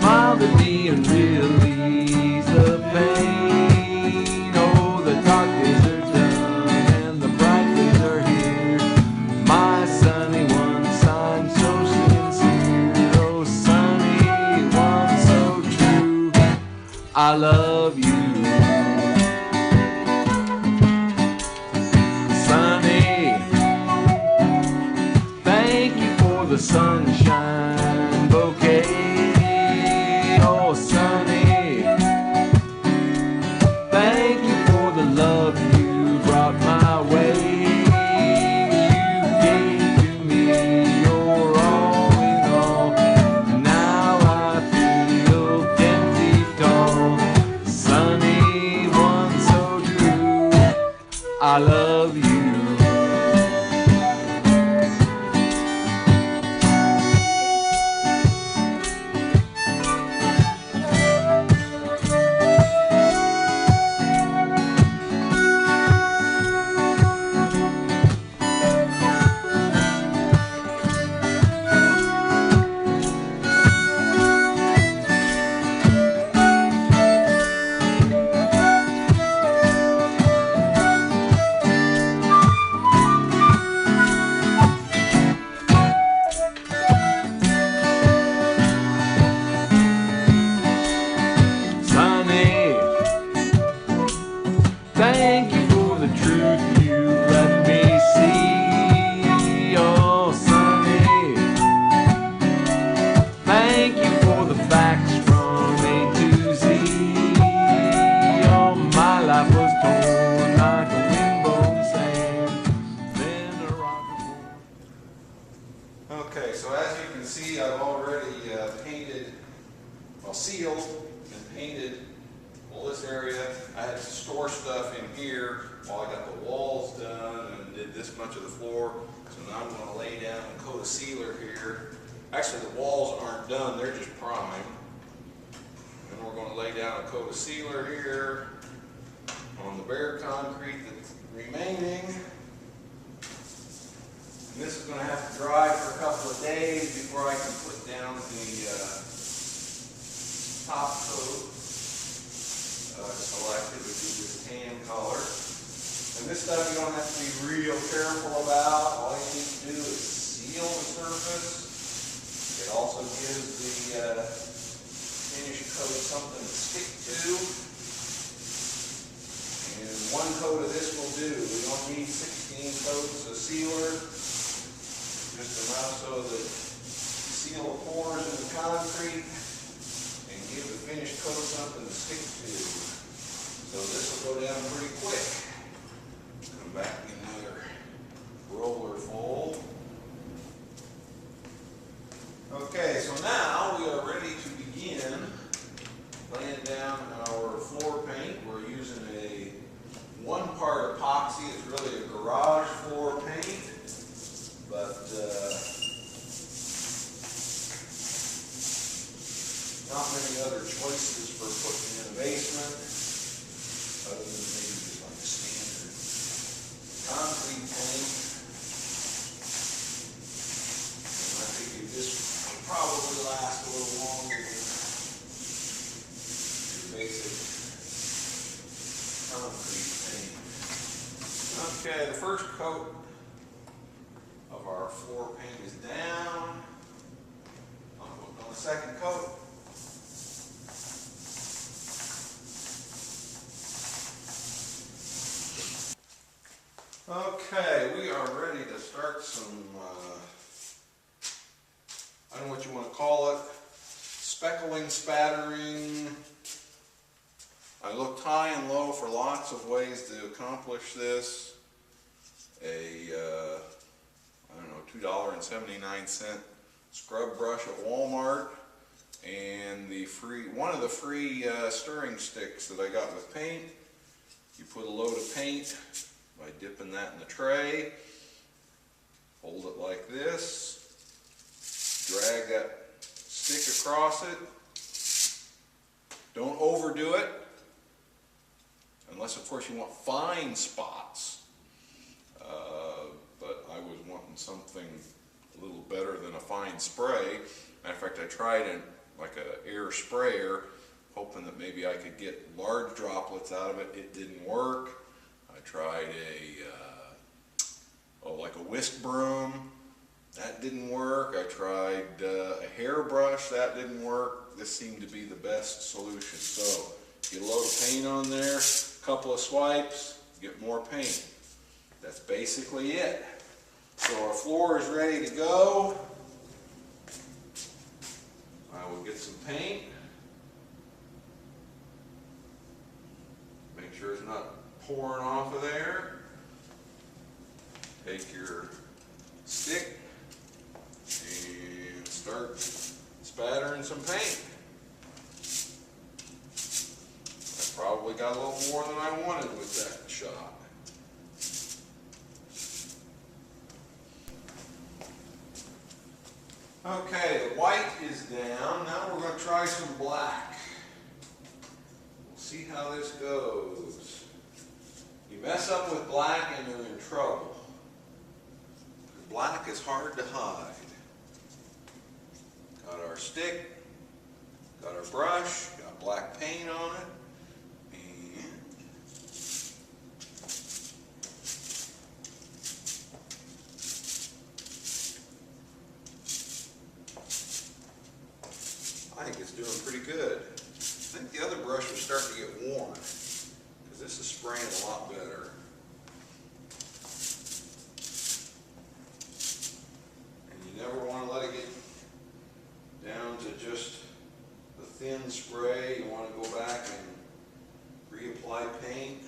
smiled at me and really eased the pain. Oh, the dark days are done and the bright days are here. My sunny one, I'm so sincere. Oh, sunny one, so true. I love you. Sunny, thank you for the sunshine bouquet. Oh, sunny, thank you for the love you brought my way. You gave to me your all in all. Now I feel 10 feet tall. Sunny one, so true. I love you. Thank you for the truth you let me see. Oh, Sunny, thank you for the facts from A to Z. Oh, my life was torn like a windblown sand, then a rocket born. Okay, so as you can see, I've already sealed and painted all this area. I had to store stuff in here while I got the walls done and did this much of the floor. So now I'm going to lay down a coat of sealer here. Actually, the walls aren't done, they're just primed. And we're going to lay down a coat of sealer here on the bare concrete that's remaining. And this is going to have to dry for a couple of days before I can put down the top coat. Selected, which is this tan color. And this stuff you don't have to be real careful about. All you need to do is seal the surface. It also gives the finished coat something to stick to. And one coat of this will do. We don't need 16 coats of sealer. Just enough so that the seal pores in the concrete and give the finished coat something to stick to. So this will go down pretty quick. Come back in another roller full. Okay, so now we are ready to begin laying down our floor paint. We're using a 1-part epoxy. It's really a garage floor paint, but not many other choices for putting in a basement. Other than maybe just like a standard concrete paint. And I figured this would probably last a little longer than your basic concrete paint. Okay, the first coat of our floor paint is down. I'm putting on the second coat. Okay, we are ready to start some, I don't know what you want to call it, speckling, spattering. I looked high and low for lots of ways to accomplish this. I don't know, $2.79 scrub brush at Walmart, and one of the free stirring sticks that I got with paint. You put a load of paint by dipping that in the tray, hold it like this, drag that stick across it. Don't overdo it, unless of course you want fine spots. But I was wanting something a little better than a fine spray. Matter of fact, I tried like a air sprayer, hoping that maybe I could get large droplets out of it. It didn't work. I tried like a whisk broom. That didn't work. I tried a hairbrush. That didn't work. This seemed to be the best solution. So get a load of paint on there, a couple of swipes, get more paint. That's basically it. So our floor is ready to go. I will get some paint. Make sure it's not pouring off of there. Take your stick and start spattering some paint. I probably got a little more than I wanted with that shot. Okay, the white is down. Now we're going to try some black. We'll see how this goes. You mess up with black and you're in trouble. Black is hard to hide. Got our stick, got our brush, got black paint on it, and I think it's doing pretty good. I think the other brush was starting to get worn, because this is spraying a lot better. Never want to let it get down to just the thin spray. You want to go back and reapply paint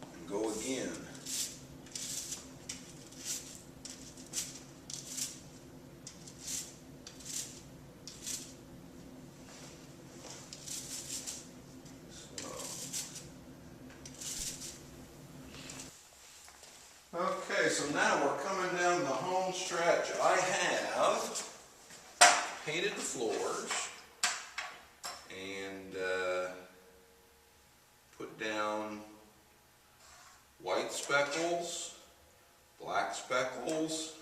and go again. Okay, so now we're coming down the home stretch. I have painted the floors and put down white speckles, black speckles,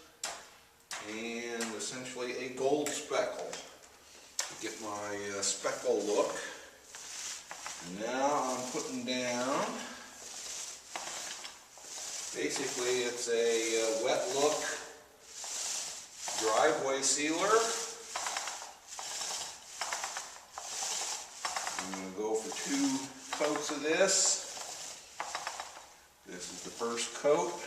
and essentially a gold speckle to get my speckle look. Now I'm putting down, basically it's a wet look driveway sealer. I'm going to go for 2 coats of this. This is the first coat,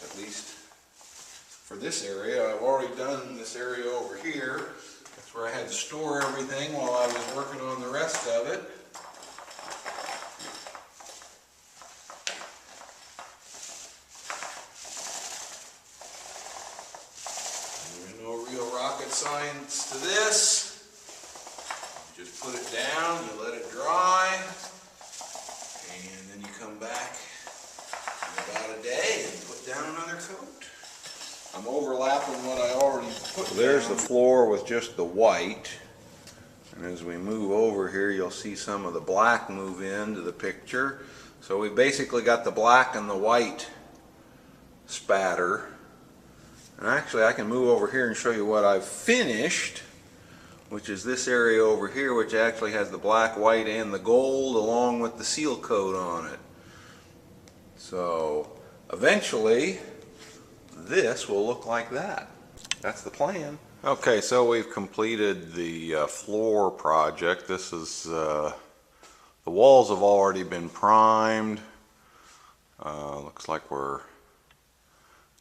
at least for this area. I've already done this area over here. That's where I had to store everything while I was working on the rest of it. Science to this. You just put it down, you let it dry, and then you come back in about a day and put down another coat. I'm overlapping what I already put down. There's the floor with just the white, and as we move over here you'll see some of the black move into the picture. So we basically got the black and the white spatter. And actually I can move over here and show you what I've finished, which is this area over here, which actually has the black, white, and the gold along with the seal coat on it. So eventually this will look like that. That's the plan. Okay, so we've completed the floor project. This is the walls have already been primed. Looks like we're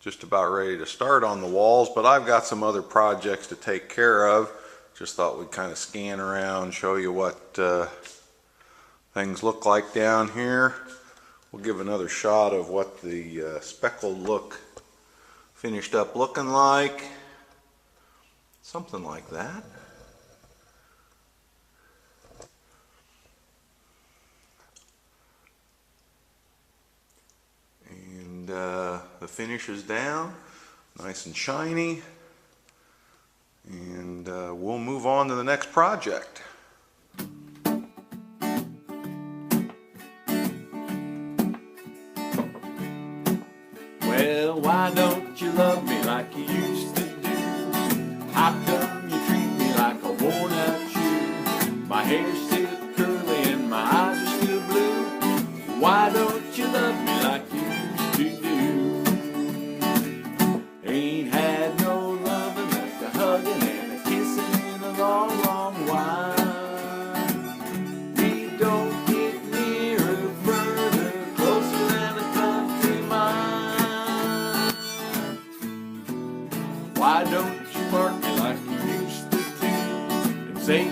just about ready to start on the walls, but I've got some other projects to take care of. Just thought we'd kind of scan around, show you what things look like down here. We'll give another shot of what the speckled look finished up looking like. Something like that. And the finish is down, nice and shiny, and we'll move on to the next project. Well, why don't you love me like you used to do? How come you treat me like a wolf? hair's still curly and my eyes are still blue. Why don't you love me like you used to do? Ain't had no loving like a hugging and a kissing in a long, long while. We don't get nearer, further, closer than a country mile. Why don't you mark me like you used to do and say